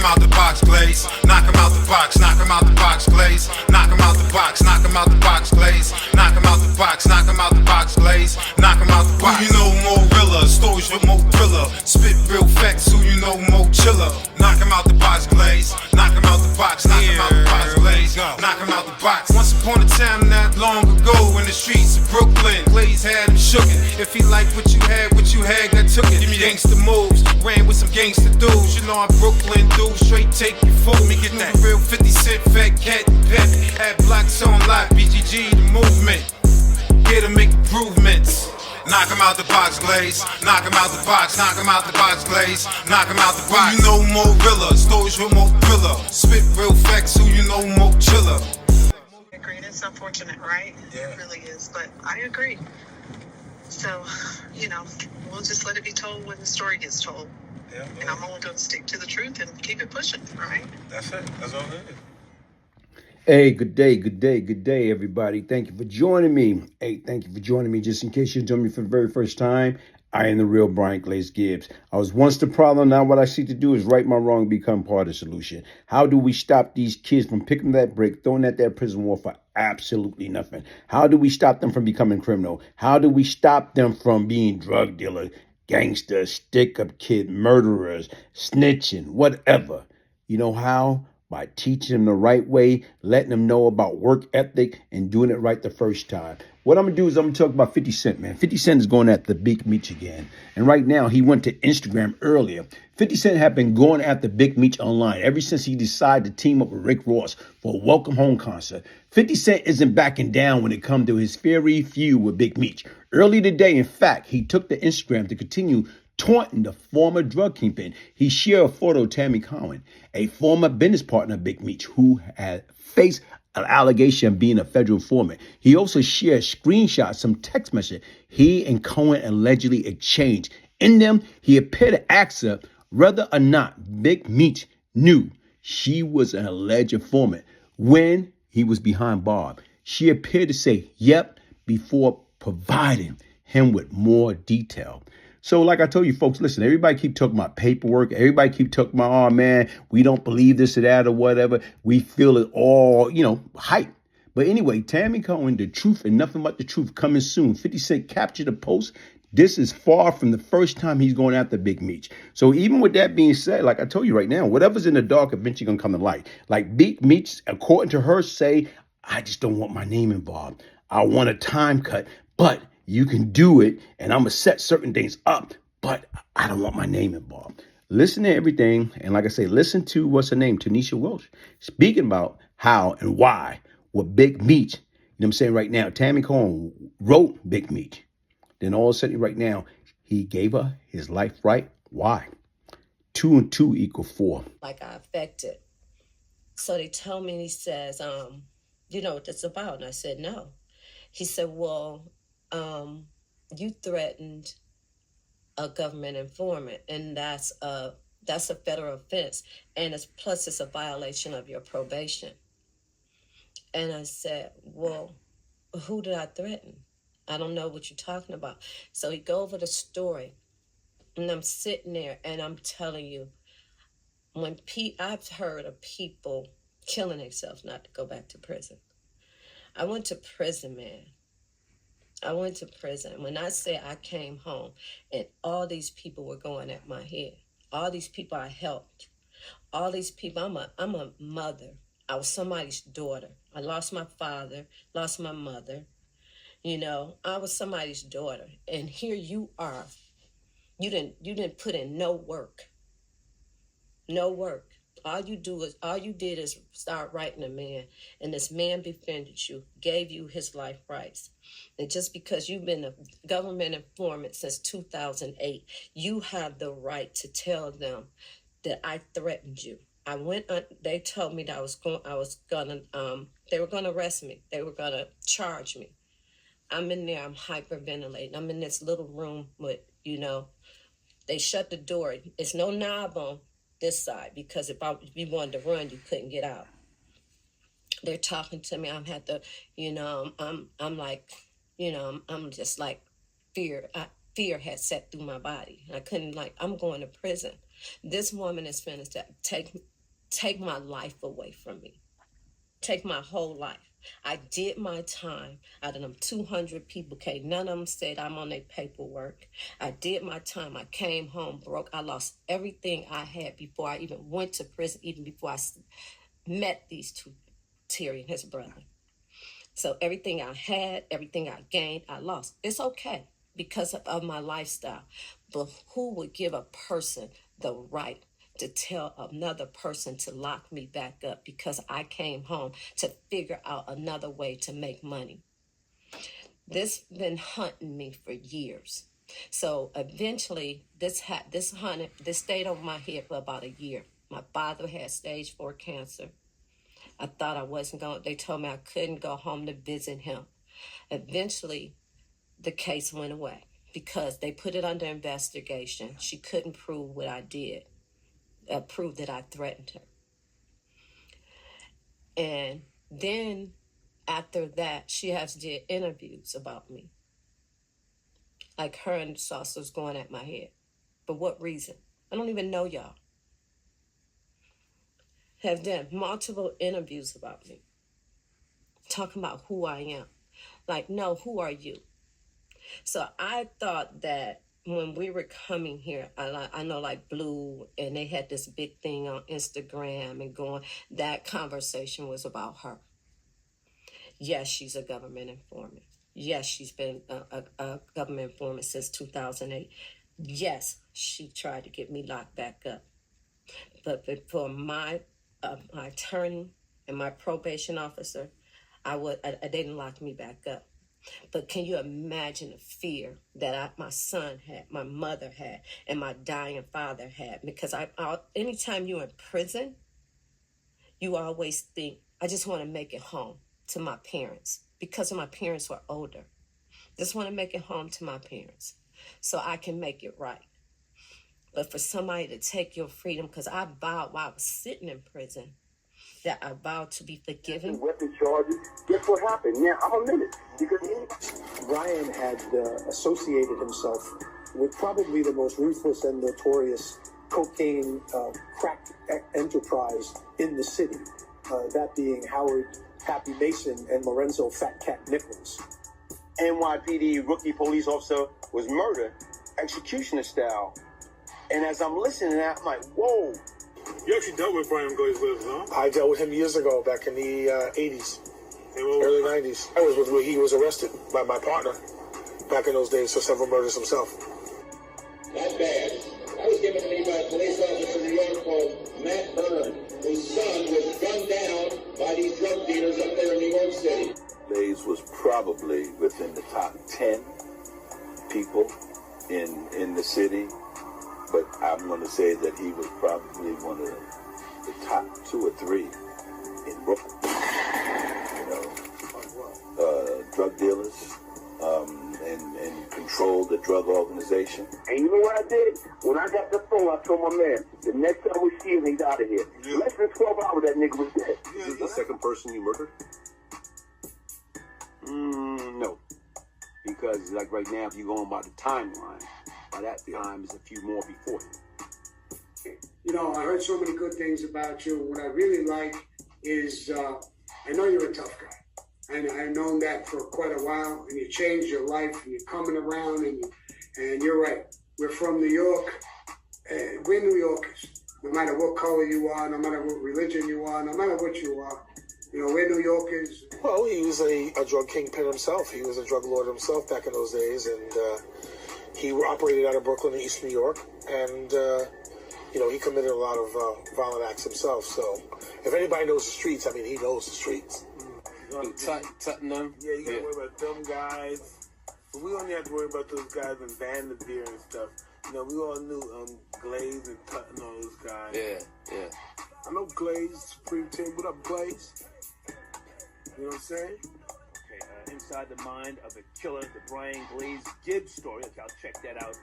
out the box, Glaze. Knock him out the box, knock him out the box, Glaze. Knock him out the box, knock him out the box, Glaze. Knock him out the box, knock him out the box, Glaze. Knock him out the box. Who you know more realer, stories with more thriller. Spit real facts, who you know more chiller. Knock him out the box, Glaze. Knock him out the box, knock him out the box, Glaze. Knock him out the box. Once upon a time, not long ago, in the streets of Brooklyn, Glaze had him shookin'. If he liked what you had, got took it. Give me gangsta moves, ran with some gangsta dudes. You know I'm Brooklyn dude, straight take your food. Let me get that real 50 Cent, fat cat and pep. Had blocks on live, BGG, the movement. Here to make improvements. Knock him out the box, Glaze. Knock him out the box, knock him out the box, Glaze. Knock him out the box. Who you know more realer, stories with more thriller. Spit real facts, who you know more chiller. I agree, it's unfortunate, right? Yeah. It really is, but I agree. So, you know, we'll just let it be told when the story gets told. Yeah. And I'm only going to stick to the truth and keep it pushing, right? That's it. That's all it is. Hey, good day, everybody. Thank you for joining me. Hey, thank you for joining me. Just in case you joined me for the very first time, I am the real Brian Glaze Gibbs. I was once the problem. Now what I seek to do is right my wrong and become part of the solution. How do we stop these kids from picking that brick, throwing at that prison wall for absolutely nothing? How do we stop them from becoming criminal? How do we stop them from being drug dealers, gangsters, stick-up kid, murderers, snitching, whatever? You know how? By teaching them the right way, letting them know about work ethic, and doing it right the first time. What I'm going to do is I'm going to talk about 50 Cent, man. 50 Cent is going at the Big Meech again. And right now, he went to Instagram earlier. 50 Cent had been going after Big Meech online ever since he decided to team up with Rick Ross for a Welcome Home concert. 50 Cent isn't backing down when it comes to his fiery feud with Big Meech. Early today, in fact, he took to Instagram to continue taunting the former drug kingpin. He shared a photo of Tammy Cowins, a former business partner of Big Meech, who had faced an allegation of being a federal informant. He also shared screenshots, some text messages he and Cohen allegedly exchanged. In them, he appeared to ask her whether or not Big Meech knew she was an alleged informant when he was behind bars. She appeared to say, yep, before providing him with more detail. So like I told you folks, listen, everybody keep talking about paperwork. Everybody keep talking about, oh man, we don't believe this or that or whatever. We feel it all, hype. But anyway, Tammy Cowins, the truth and nothing but the truth coming soon. 50 Cent captured the post. This is far from the first time he's going after Big Meech. So even with that being said, like I told you right now, whatever's in the dark eventually going to come to light. Like Big Meech, according to her, say, I just don't want my name involved. I want a time cut, but you can do it, and I'm going to set certain things up, but I don't want my name involved. Listen to everything, and like I say, listen to, what's her name, Tonesa Welch, speaking about how and why with Big Meech. You know what I'm saying right now? Tammy Cowins wrote Big Meech. Then all of a sudden right now, he gave her his life right. Why? 2 and 2 equal 4. Like I affected. So they tell me, he says, you know what that's about? And I said, no. He said, well, you threatened a government informant, and that's a federal offense, and it's a violation of your probation. And I said, well, who did I threaten? I don't know what you're talking about. So he go over the story, and I'm sitting there, and I'm telling you, when I've heard of people killing themselves not to go back to prison. I went to prison, man. I went to prison. When I say I came home and all these people were going at my head, all these people I helped, all these people, I'm a mother. I was somebody's daughter. I lost my father, lost my mother. I was somebody's daughter. And here you are. You didn't put in no work. No work. All you did is start writing a man, and this man befriended you, gave you his life rights. And just because you've been a government informant since 2008, you have the right to tell them that I threatened you. They told me that they were gonna arrest me. They were gonna charge me. I'm in there, I'm hyperventilating. I'm in this little room with, they shut the door. It's no knob on this side, because if you wanted to run, you couldn't get out. They're talking to me. I'm like, I'm just like fear. Fear had set through my body. I couldn't, I'm going to prison. This woman is finished to take my life away from me. Take my whole life. I did my time. Out of them 200 people, okay, none of them said I'm on their paperwork. I did my time. I came home broke. I lost everything I had before I even went to prison, even before I met these two, Terry and his brother. So everything I had, everything I gained, I lost. It's okay because of my lifestyle. But who would give a person the right to tell another person to lock me back up because I came home to figure out another way to make money? This been hunting me for years. So eventually this stayed over my head for about a year. My father had stage 4 cancer. I thought I wasn't going, they told me I couldn't go home to visit him. Eventually the case went away because they put it under investigation. She couldn't prove what I did. Prove that I threatened her. And then after that, she has did interviews about me. Like her and Saucer's going at my head. For what reason? I don't even know y'all. Have done multiple interviews about me. Talking about who I am. Like, no, who are you? So I thought that when we were coming here, I know like Blue, and they had this big thing on Instagram and going, that conversation was about her. Yes, she's a government informant. Yes, she's been a government informant since 2008. Yes, she tried to get me locked back up. But for my attorney and my probation officer, they didn't lock me back up. But can you imagine the fear that my son had, my mother had, and my dying father had? Because anytime you're in prison, you always think, I just want to make it home to my parents because my parents were older. Just want to make it home to my parents so I can make it right. But for somebody to take your freedom, because I vowed while I was sitting in prison, that I vowed to be forgiven. Weapon charges. Guess what happened? Yeah, I'm a minute. Because Ryan had associated himself with probably the most ruthless and notorious cocaine crack enterprise in the city. That being Howard Pappy Mason and Lorenzo Fat Cat Nichols. NYPD rookie police officer was murdered, executioner style. And as I'm listening to that, I'm like, whoa. You actually dealt with Brian Glaze-Lives, huh? I dealt with him years ago, back in the 80s, early 90s. I was where he was arrested by my partner back in those days for several murders himself. Not bad. That was given to me by a police officer in New York called Matt Byrne, whose son was gunned down by these drug dealers up there in New York City. Glaze was probably within the top 10 people in the city. But I'm going to say that he was probably one of the top 2 or 3 in Brooklyn. Drug dealers, and controlled the drug organization. And you know what I did? When I got the phone, I told my man, the next time we see him, he's out of here. Yeah. Less than 12 hours, that nigga was dead. Is this the second person you murdered? No. Because, like right now, if you're going by the timeline, by that time is a few more before him. You know, I heard so many good things about you. What I really like is, I know you're a tough guy. And I've known that for quite a while. And you changed your life, and you're coming around, and you're right. We're from New York. We're New Yorkers. No matter what color you are, no matter what religion you are, no matter what you are. You know, we're New Yorkers. Well, he was a drug kingpin himself. He was a drug lord himself back in those days. And he operated out of Brooklyn and East New York. And, he committed a lot of violent acts himself. So if anybody knows the streets, I mean, he knows the streets. Tutting them? Yeah, you gotta worry about them guys. But we only have to worry about those guys in Vanderveer and stuff. You know, we all knew Glaze and Tut and all those guys. Yeah. I know Glaze, Supreme Team. What up, Glaze? You know what I'm saying? Okay, inside the mind of the killer, the Brian Glaze Gibbs story. I'll check that out.